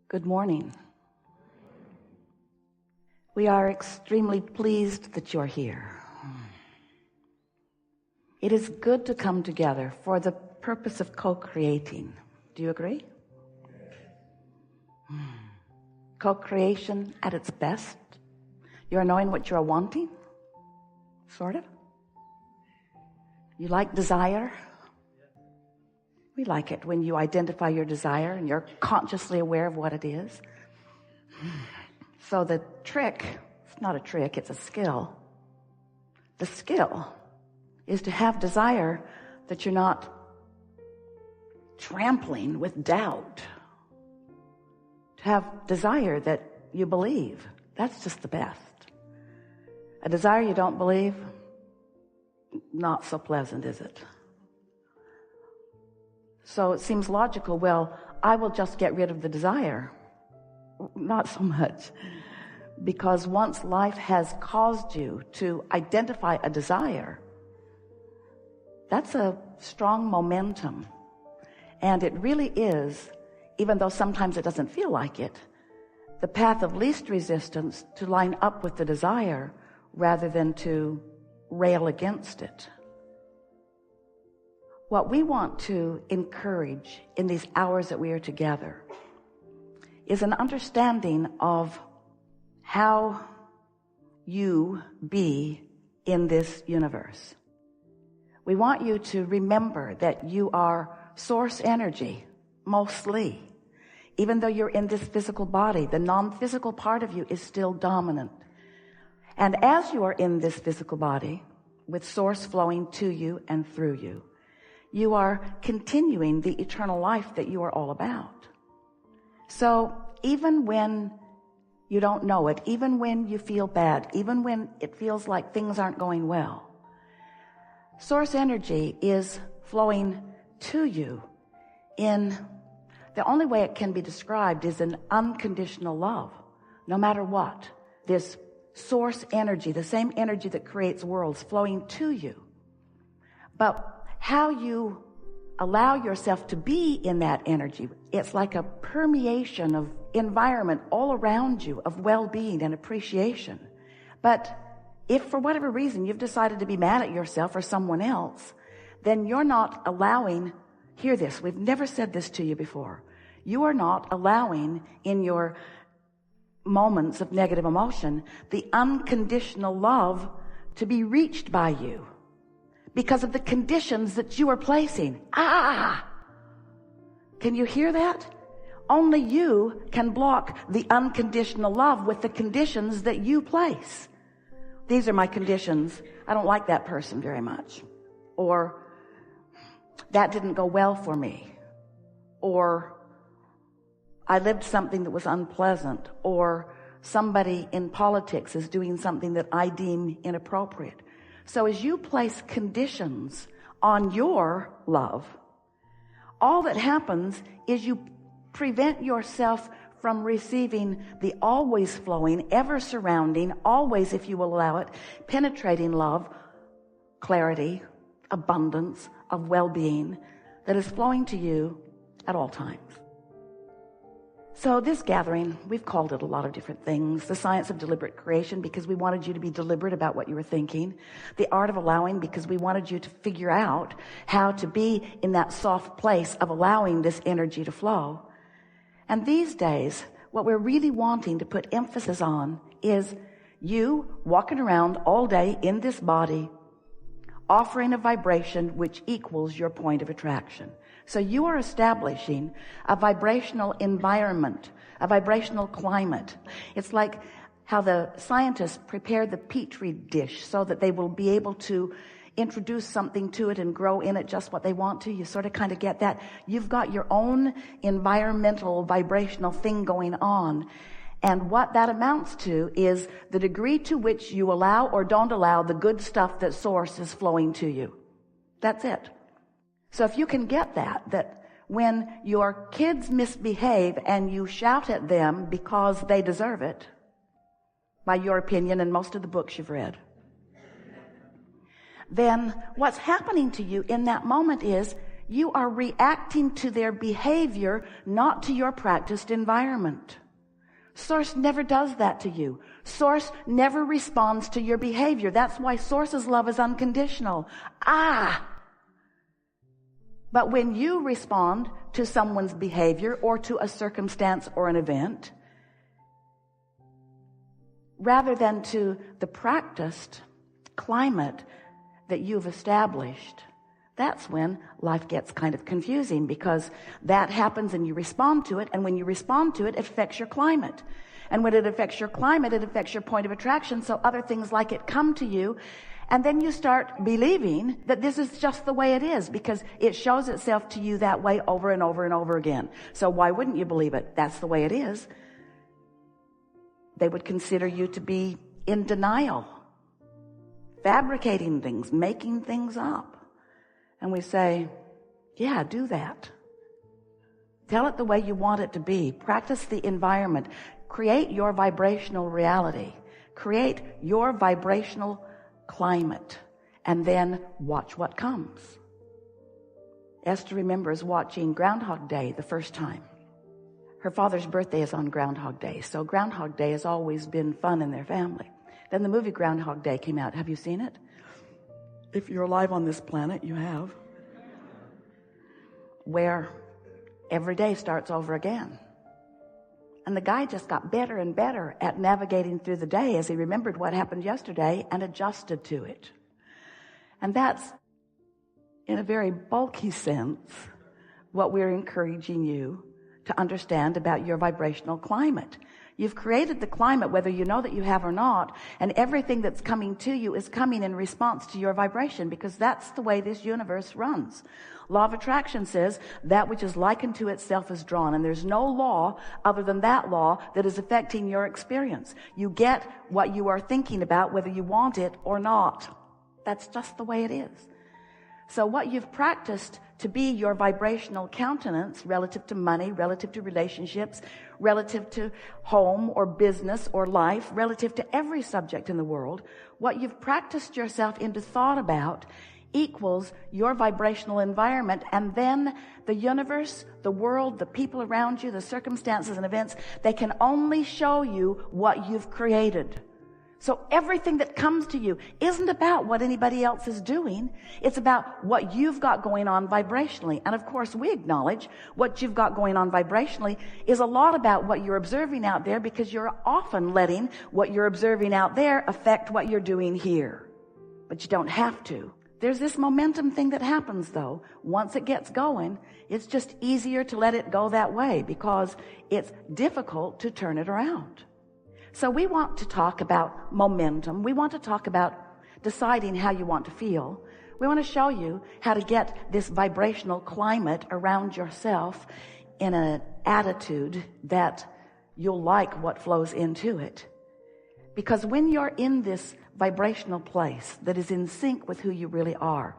Good morning. We are extremely pleased that you're here. It is good to come together for the purpose of co-creating. Do you agree? Co-creation at its best. You're knowing what you're wanting, sort of. You like desire? We like it when you identify your desire and you're consciously aware of what it is. So the trick, it's not a trick, it's a skill. The skill is to have desire that you're not trampling with doubt. To have desire that you believe. That's just the best. A desire you don't believe, not so pleasant, is it? So it seems logical, well, I will just get rid of the desire. Not so much. Because once life has caused you to identify a desire, that's a strong momentum. And it really is, even though sometimes it doesn't feel like it, the path of least resistance to line up with the desire rather than to rail against it. What we want to encourage in these hours that we are together is an understanding of how you be in this universe. We want you to remember that you are source energy, mostly. Even though you're in this physical body, the non-physical part of you is still dominant. And as you are in this physical body, with source flowing to you and through you, you are continuing the eternal life that you are all about. So even when you don't know it, even when you feel bad, even when it feels like things aren't going well, source energy is flowing to you in the only way it can be described is an unconditional love, no matter what. This source energy, the same energy that creates worlds, flowing to you. But how you allow yourself to be in that energy, it's like a permeation of environment all around you of well-being and appreciation. But if for whatever reason you've decided to be mad at yourself or someone else, then you're not allowing, hear this, we've never said this to you before, you are not allowing in your moments of negative emotion the unconditional love to be reached by you because of the conditions that you are placing. Can you hear that? Only you can block the unconditional love with the conditions that you place. These are my conditions. I don't like that person very much. Or that didn't go well for me. Or I lived something that was unpleasant. Or somebody in politics is doing something that I deem inappropriate. So as you place conditions on your love, all that happens is you prevent yourself from receiving the always flowing, ever surrounding, always, if you will allow it, penetrating love, clarity, abundance of well-being that is flowing to you at all times. So this gathering, we've called it a lot of different things. The science of deliberate creation, because we wanted you to be deliberate about what you were thinking. The art of allowing, because we wanted you to figure out how to be in that soft place of allowing this energy to flow. And these days, what we're really wanting to put emphasis on is you walking around all day in this body, offering a vibration which equals your point of attraction. So you are establishing a vibrational environment, a vibrational climate. It's like how the scientists prepare the petri dish so that they will be able to introduce something to it and grow in it just what they want to. You sort of kind of get that. You've got your own environmental vibrational thing going on. And what that amounts to is the degree to which you allow or don't allow the good stuff that source is flowing to you. That's it. So if you can get that when your kids misbehave and you shout at them because they deserve it, by your opinion and most of the books you've read, then what's happening to you in that moment is you are reacting to their behavior, not to your practiced environment. Source never does that to you. Source never responds to your behavior. That's why Source's love is unconditional. But when you respond to someone's behavior or to a circumstance or an event, rather than to the practiced climate that you've established, that's when life gets kind of confusing, because that happens and you respond to it, and when you respond to it, it affects your climate. And when it affects your climate, it affects your point of attraction, so other things like it come to you, and then you start believing that this is just the way it is, because it shows itself to you that way over and over and over again. So why wouldn't you believe it? That's the way it is. They would consider you to be in denial, fabricating things, making things up. And we say, yeah, do that. Tell it the way you want it to be. Practice the environment. Create your vibrational reality. Create your vibrational climate. And then watch what comes. Esther remembers watching Groundhog Day the first time. Her father's birthday is on Groundhog Day, so Groundhog Day has always been fun in their family. Then the movie Groundhog Day came out. Have you seen it? If you're alive on this planet, you have. Where every day starts over again. And the guy just got better and better at navigating through the day as he remembered what happened yesterday and adjusted to it. And that's, in a very bulky sense, what we're encouraging you to understand about your vibrational climate. You've created the climate, whether you know that you have or not, and everything that's coming to you is coming in response to your vibration, because that's the way this universe runs. Law of attraction says that which is likened to itself is drawn, and there's no law other than that law that is affecting your experience. You get what you are thinking about, whether you want it or not. That's just the way it is. So what you've practiced to be your vibrational countenance relative to money, relative to relationships, relative to home or business or life, relative to every subject in the world, what you've practiced yourself into thought about equals your vibrational environment, and then the universe, the world, the people around you, the circumstances and events, they can only show you what you've created. So everything that comes to you isn't about what anybody else is doing. It's about what you've got going on vibrationally. And of course, we acknowledge what you've got going on vibrationally is a lot about what you're observing out there, because you're often letting what you're observing out there affect what you're doing here. But you don't have to. There's this momentum thing that happens, though. Once it gets going, it's just easier to let it go that way, because it's difficult to turn it around. So we want to talk about momentum. We want to talk about deciding how you want to feel. We want to show you how to get this vibrational climate around yourself in an attitude that you'll like what flows into it. Because when you're in this vibrational place that is in sync with who you really are,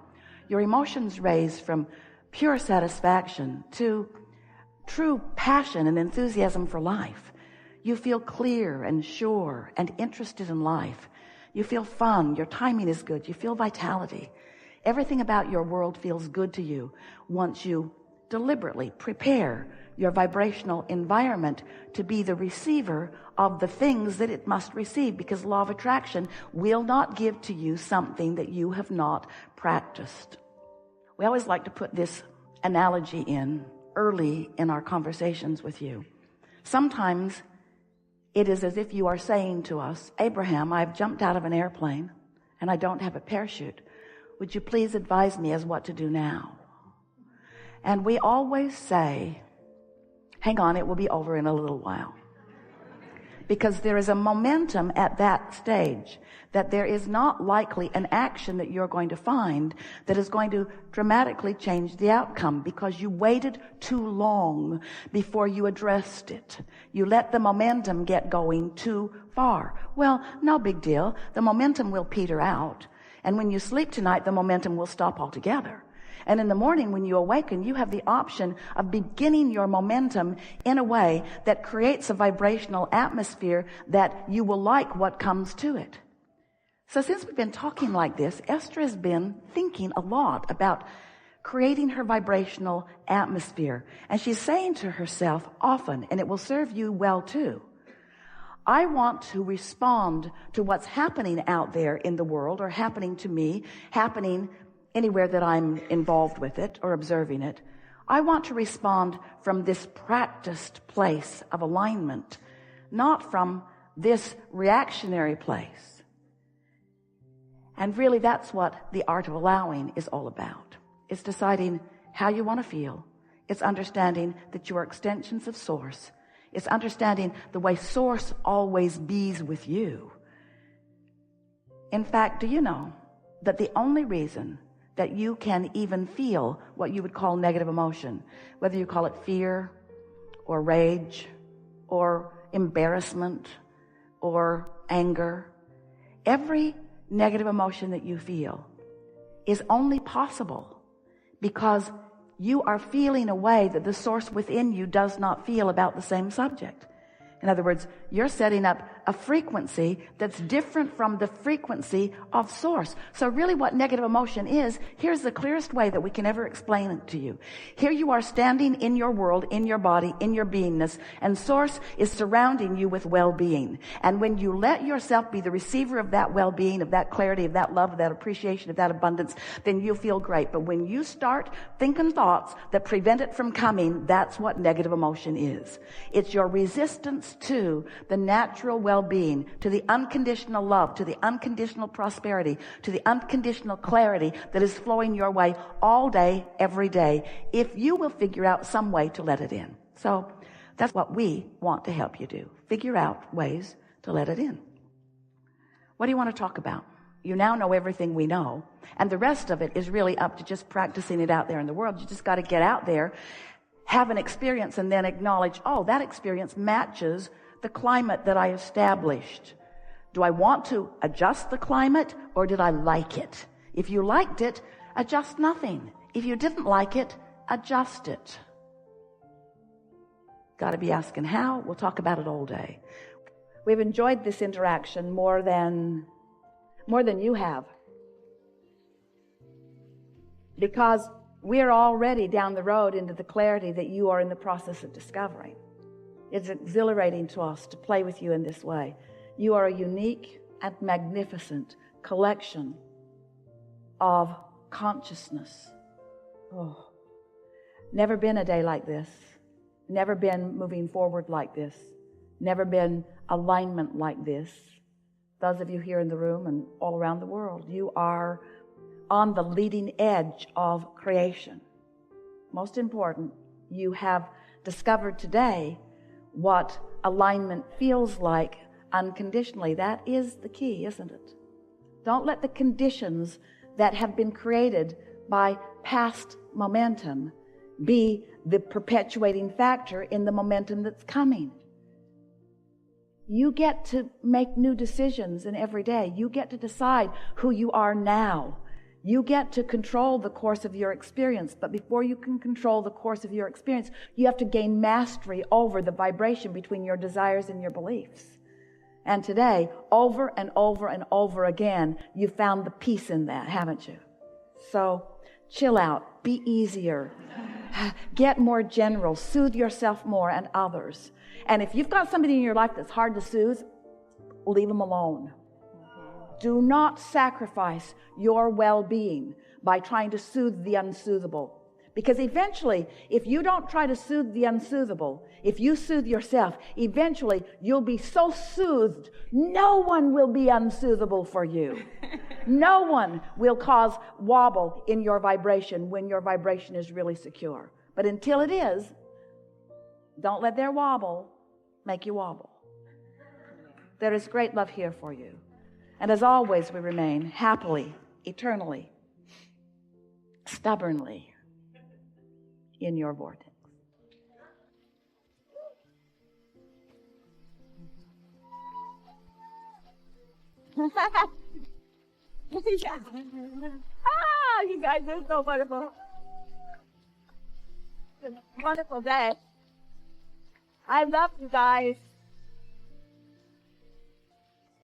your emotions raise from pure satisfaction to true passion and enthusiasm for life. You feel clear and sure and interested in life. You feel fun. Your timing is good. You feel vitality. Everything about your world feels good to you once you deliberately prepare your vibrational environment to be the receiver of the things that it must receive, because law of attraction will not give to you something that you have not practiced. We always like to put this analogy in early in our conversations with you. Sometimes it is as if you are saying to us, Abraham, I've jumped out of an airplane and I don't have a parachute. Would you please advise me as what to do now? And we always say, hang on, it will be over in a little while. Because there is a momentum at that stage that there is not likely an action that you're going to find that is going to dramatically change the outcome, because you waited too long before you addressed it. You let the momentum get going too far. Well, no big deal. The momentum will peter out. And when you sleep tonight, the momentum will stop altogether. And in the morning when you awaken, you have the option of beginning your momentum in a way that creates a vibrational atmosphere that you will like what comes to it. So since we've been talking like this, Esther has been thinking a lot about creating her vibrational atmosphere. And she's saying to herself often, and it will serve you well too, I want to respond to what's happening out there in the world, or happening to me, happening anywhere that I'm involved with it or observing it. I want to respond from this practiced place of alignment, not from this reactionary place. And really, that's what the art of allowing is all about. It's deciding how you want to feel. It's understanding that you are extensions of Source. It's understanding the way Source always bees with you. In fact, do you know that the only reason that you can even feel what you would call negative emotion, whether you call it fear or rage or embarrassment or anger, every negative emotion that you feel is only possible because you are feeling a way that the Source within you does not feel about the same subject. In other words, you're setting up a frequency that's different from the frequency of Source. So really what negative emotion is, here's the clearest way that we can ever explain it to you. Here you are standing in your world, in your body, in your beingness, and Source is surrounding you with well-being. And when you let yourself be the receiver of that well-being, of that clarity, of that love, of that appreciation, of that abundance, then you'll feel great. But when you start thinking thoughts that prevent it from coming, that's what negative emotion is. It's your resistance to the natural well-being, to the unconditional love, to the unconditional prosperity, to the unconditional clarity that is flowing your way all day, every day, if you will figure out some way to let it in. So that's what we want to help you do. Figure out ways to let it in. What do you want to talk about? You now know everything we know, and the rest of it is really up to just practicing it out there in the world. You just got to get out there, have an experience, and then acknowledge, oh, that experience matches the climate that I established. Do I want to adjust the climate, or did I like it? If you liked it, adjust nothing. If you didn't like it, adjust it. Got to be asking how? We'll talk about it all day. We've enjoyed this interaction more than you have, because we're already down the road into the clarity that you are in the process of discovering. It's exhilarating to us to play with you in this way. You are a unique and magnificent collection of consciousness. Oh, never been a day like this. Never been moving forward like this. Never been alignment like this. Those of you here in the room and all around the world, you are on the leading edge of creation. Most important, you have discovered today what alignment feels like unconditionally. That is the key, isn't it? Don't let the conditions that have been created by past momentum be the perpetuating factor in the momentum that's coming. You get to make new decisions in every day. You get to decide who you are now. You get to control the course of your experience, but before you can control the course of your experience, you have to gain mastery over the vibration between your desires and your beliefs. And today, over and over and over again, you found the peace in that, haven't you? So chill out, be easier, get more general, soothe yourself more and others. And if you've got somebody in your life that's hard to soothe, leave them alone. Do not sacrifice your well-being by trying to soothe the unsoothable. Because eventually, if you don't try to soothe the unsoothable, if you soothe yourself, eventually you'll be so soothed, no one will be unsoothable for you. No one will cause wobble in your vibration when your vibration is really secure. But until it is, don't let their wobble make you wobble. There is great love here for you. And as always, we remain happily, eternally, stubbornly in your vortex. You guys are so wonderful. It's a wonderful day. I love you guys.